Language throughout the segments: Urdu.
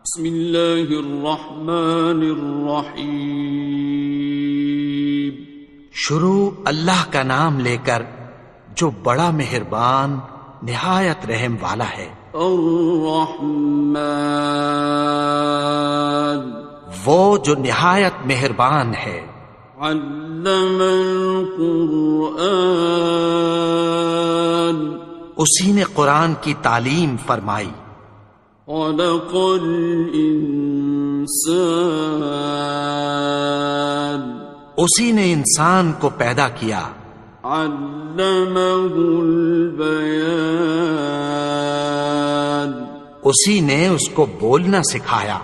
بسم اللہ الرحمن الرحیم. شروع اللہ کا نام لے کر جو بڑا مہربان نہایت رحم والا ہے. الرحمن وہ جو نہایت مہربان ہے. علم القرآن اسی نے قرآن کی تعلیم فرمائی. خلق الانسان اسی نے انسان کو پیدا کیا. علمہ البیان اسی نے اس کو بولنا سکھایا.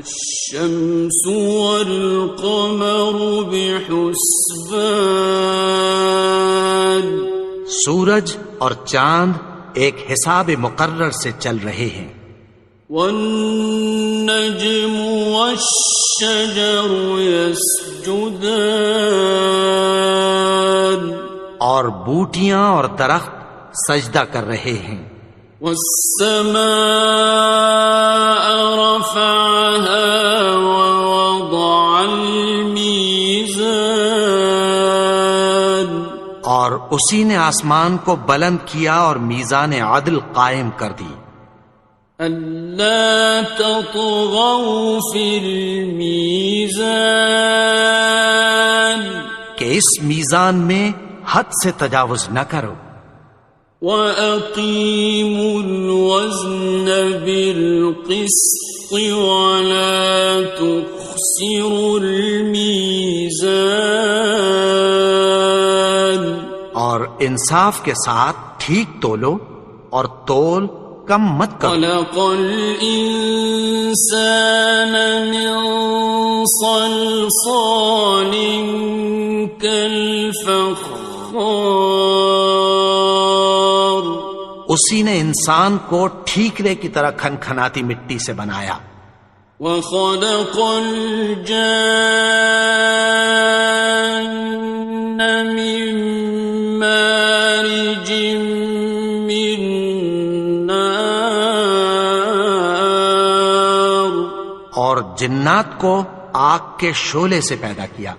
الشمس والقمر بحسبان سورج اور چاند ایک حساب مقرر سے چل رہے ہیں. والنجم والشجر يسجدان اور بوٹیاں اور درخت سجدہ کر رہے ہیں. والسماء رفعها ووضع الميزان اور اسی نے آسمان کو بلند کیا اور میزان عدل قائم کر دی. ألا تطغوا في الميزان کہ اس میزان میں حد سے تجاوز نہ کرو. وَأَقِيمُوا الْوَزْنَ بِالْقِسْطِ وَلَا تُخْسِرُوا الْمِيزَانَ اور انصاف کے ساتھ ٹھیک تولو اور تول کم مت کرو. خلق الإنسان من صلصال كالفخار اسی نے انسان کو ٹھیکرے کی طرح کھنکھناتی مٹی سے بنایا. وخلق الجان من مارج من نار اور جنات کو آگ کے شعلے سے پیدا کیا.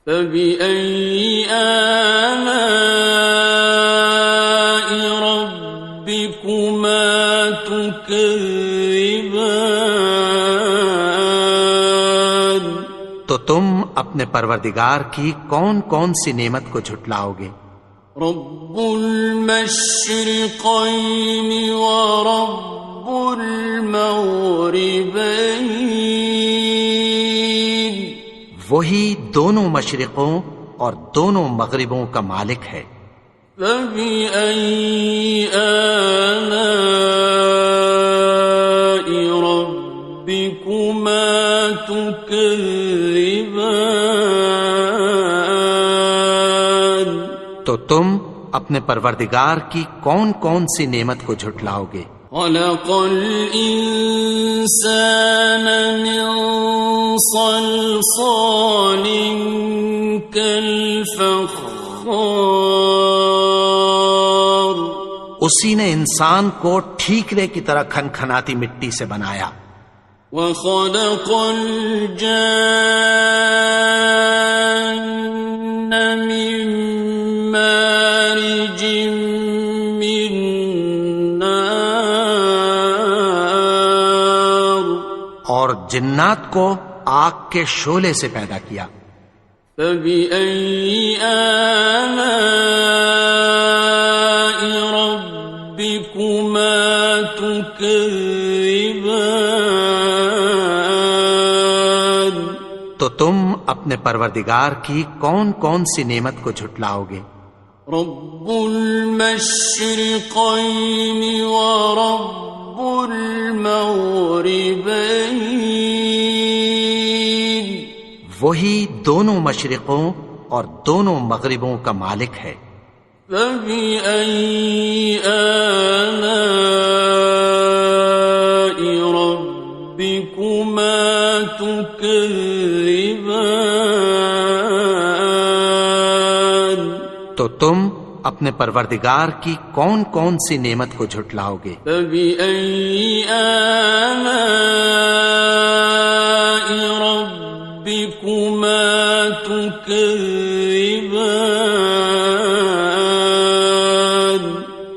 فبأي آلاء ربكما تكذبان تو تم اپنے پروردگار کی کون کون سی نعمت کو جھٹلاؤ گے. رب المشرقين ورب المغربين وہی دونوں مشرقوں اور دونوں مغربوں کا مالک ہے. فبأي آلاء ربكما تكذبان تو تم اپنے پروردگار کی کون کون سی نعمت کو جھٹلاؤ گے. خلق الإنسان من صلصال كالفخار اسی نے انسان کو ٹھیکرے کی طرح کھنکھناتی مٹی سے بنایا. وخلق الجان من مارج من نار اور جنات کو آگ کے شعلے سے پیدا کیا. فبأي آلاء ربكما تكذبان تو تم اپنے پروردگار کی کون کون سی نعمت کو جھٹلاؤ گے. رب المشرقين ورب المغربين وہی دونوں مشرقوں اور دونوں مغربوں کا مالک ہے. فبأي آلاء ربكما تكذبان تو تم اپنے پروردگار کی کون کون سی نعمت کو جھٹلاؤ گے؟ فبأي آلاء ربكما تكذبان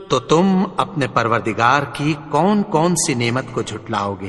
تو تم اپنے پروردگار کی کون کون سی نعمت کو جھٹلاؤ گے؟